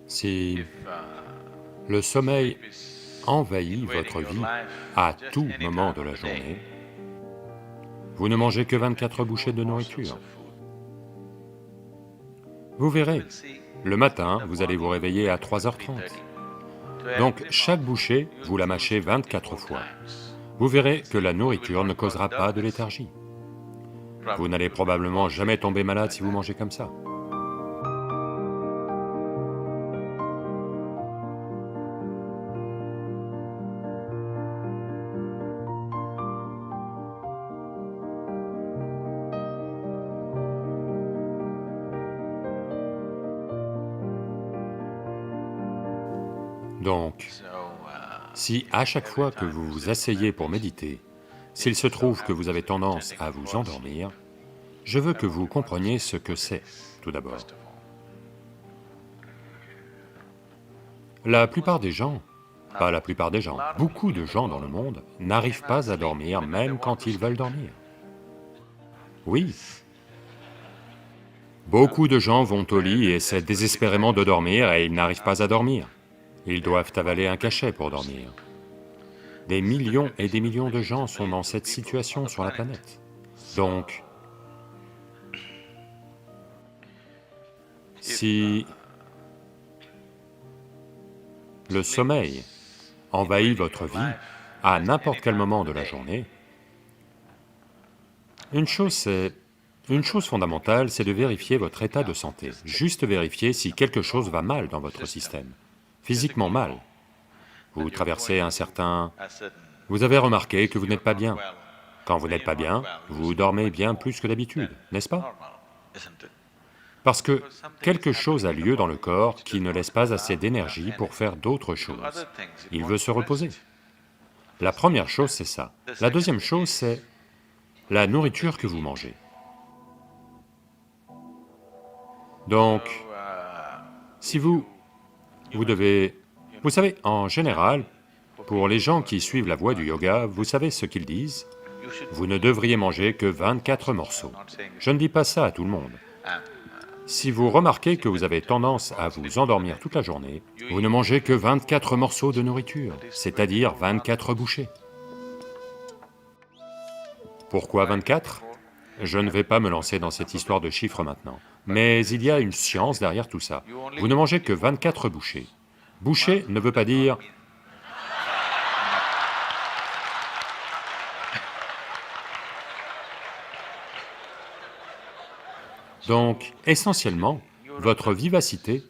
Si le sommeil envahit votre vie à tout moment de la journée, vous ne mangez que 24 bouchées de nourriture. Vous verrez, le matin, vous allez vous réveiller à 3h30. Donc, chaque bouchée, vous la mâchez 24 fois. Vous verrez que la nourriture ne causera pas de léthargie. Vous n'allez probablement jamais tomber malade si vous mangez comme ça. Donc, si à chaque fois que vous vous asseyez pour méditer, s'il se trouve que vous avez tendance à vous endormir, je veux que vous compreniez ce que c'est, tout d'abord. La plupart des gens, pas la plupart des gens, beaucoup de gens dans le monde n'arrivent pas à dormir même quand ils veulent dormir. Oui, beaucoup de gens vont au lit et essaient désespérément de dormir et ils n'arrivent pas à dormir. Ils doivent avaler un cachet pour dormir. Des millions et des millions de gens sont dans cette situation sur la planète. Donc, si le sommeil envahit votre vie à n'importe quel moment de la journée, une chose fondamentale, c'est de vérifier votre état de santé, juste vérifier si quelque chose va mal dans votre système, physiquement mal. Vous traversez un certain... Vous avez remarqué que vous n'êtes pas bien. Quand vous n'êtes pas bien, vous dormez bien plus que d'habitude, n'est-ce pas? Parce que quelque chose a lieu dans le corps qui ne laisse pas assez d'énergie pour faire d'autres choses. Il veut se reposer. La première chose, c'est ça. La deuxième chose, c'est la nourriture que vous mangez. Donc, si vous devez... Vous savez, en général, pour les gens qui suivent la voie du yoga, vous savez ce qu'ils disent? Vous ne devriez manger que 24 morceaux. Je ne dis pas ça à tout le monde. Si vous remarquez que vous avez tendance à vous endormir toute la journée, vous ne mangez que 24 morceaux de nourriture, c'est-à-dire 24 bouchées. Pourquoi 24? Je ne vais pas me lancer dans cette histoire de chiffres maintenant, mais il y a une science derrière tout ça. Vous ne mangez que 24 bouchées. Bouchée ne veut pas dire... Donc, essentiellement, votre vivacité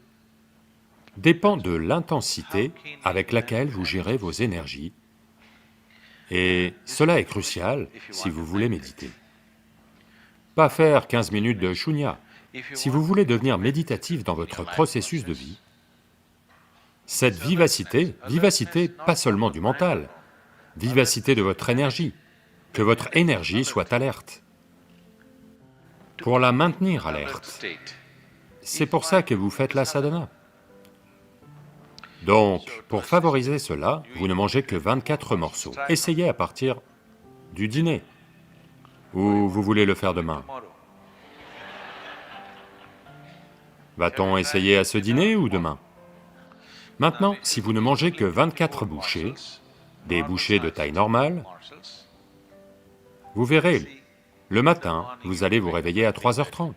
dépend de l'intensité avec laquelle vous gérez vos énergies, et cela est crucial si vous voulez méditer. Pas faire 15 minutes de shunya. Si vous voulez devenir méditatif dans votre processus de vie, cette vivacité pas seulement du mental, vivacité de votre énergie, que votre énergie soit alerte. Pour la maintenir alerte, c'est pour ça que vous faites la sadhana. Donc, pour favoriser cela, vous ne mangez que 24 morceaux. Essayez à partir du dîner, ou vous voulez le faire demain. Va-t-on essayer à ce dîner ou demain? Maintenant, si vous ne mangez que 24 bouchées, des bouchées de taille normale, vous verrez, le matin, vous allez vous réveiller à 3h30.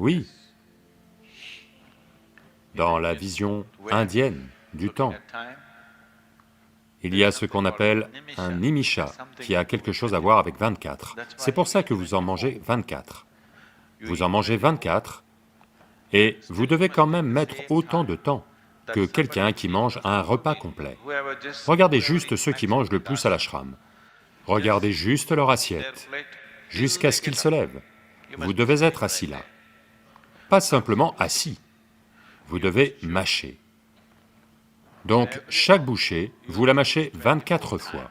Oui, dans la vision indienne du temps, il y a ce qu'on appelle un nimisha, qui a quelque chose à voir avec 24. C'est pour ça que vous en mangez 24. Vous en mangez 24, et vous devez quand même mettre autant de temps que quelqu'un qui mange un repas complet. Regardez juste ceux qui mangent le plus à l'ashram. Regardez juste leur assiette, jusqu'à ce qu'ils se lèvent. Vous devez être assis là. Pas simplement assis, vous devez mâcher. Donc, chaque bouchée, vous la mâchez 24 fois.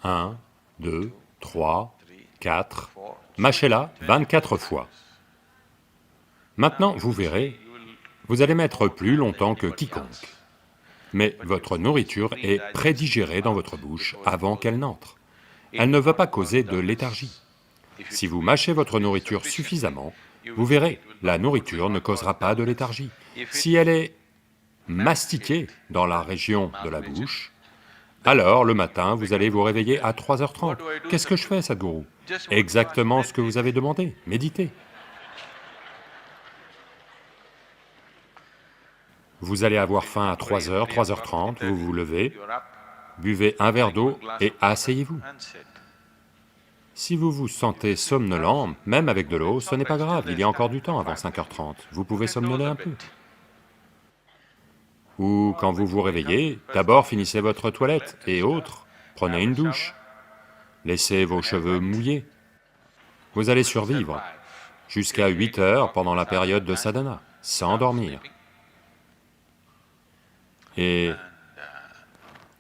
1, 2, 3, 4, mâchez-la 24 fois. Maintenant, vous verrez, vous allez mettre plus longtemps que quiconque. Mais votre nourriture est prédigérée dans votre bouche avant qu'elle n'entre. Elle ne va pas causer de léthargie. Si vous mâchez votre nourriture suffisamment, Vous verrez, la nourriture ne causera pas de léthargie. Si elle est mastiquée dans la région de la bouche, alors le matin, vous allez vous réveiller à 3h30. Qu'est-ce que je fais, Sadhguru? Exactement ce que vous avez demandé, méditez. Vous allez avoir faim à 3h, 3h30, vous vous levez, buvez un verre d'eau et asseyez-vous. Si vous vous sentez somnolent, même avec de l'eau, ce n'est pas grave, il y a encore du temps avant 5h30, vous pouvez somnoler un peu. Ou quand vous vous réveillez, d'abord finissez votre toilette et autres, prenez une douche, laissez vos cheveux mouillés. Vous allez survivre jusqu'à 8 heures pendant la période de sadhana, sans dormir. Et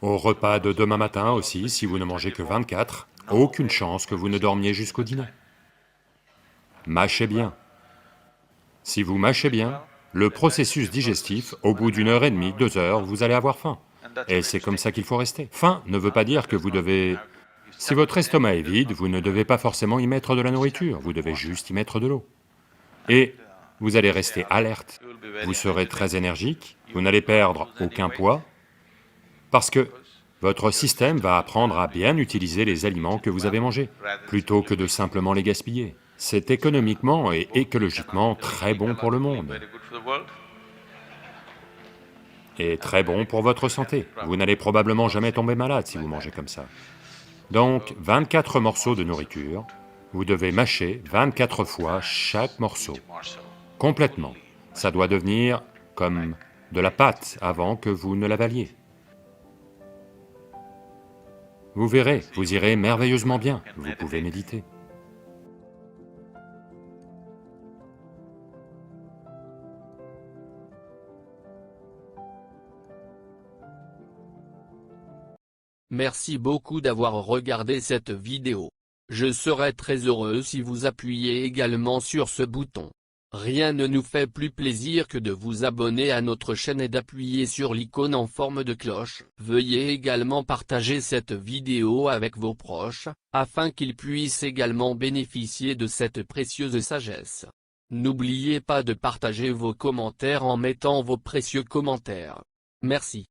au repas de demain matin aussi, si vous ne mangez que 24, aucune chance que vous ne dormiez jusqu'au dîner. Mâchez bien. Si vous mâchez bien, le processus digestif, au bout d'1 heure et demie, 2 heures, vous allez avoir faim. Et c'est comme ça qu'il faut rester. Faim ne veut pas dire que vous devez... Si votre estomac est vide, vous ne devez pas forcément y mettre de la nourriture, vous devez juste y mettre de l'eau. Et vous allez rester alerte, vous serez très énergique, vous n'allez perdre aucun poids, parce que votre système va apprendre à bien utiliser les aliments que vous avez mangés, plutôt que de simplement les gaspiller. C'est économiquement et écologiquement très bon pour le monde. Et très bon pour votre santé. Vous n'allez probablement jamais tomber malade si vous mangez comme ça. Donc, 24 morceaux de nourriture, vous devez mâcher 24 fois chaque morceau, complètement. Ça doit devenir comme de la pâte avant que vous ne l'avaliez. Vous verrez, vous irez merveilleusement bien, vous pouvez méditer. Merci beaucoup d'avoir regardé cette vidéo. Je serais très heureux si vous appuyez également sur ce bouton. Rien ne nous fait plus plaisir que de vous abonner à notre chaîne et d'appuyer sur l'icône en forme de cloche. Veuillez également partager cette vidéo avec vos proches, afin qu'ils puissent également bénéficier de cette précieuse sagesse. N'oubliez pas de partager vos commentaires en mettant vos précieux commentaires. Merci.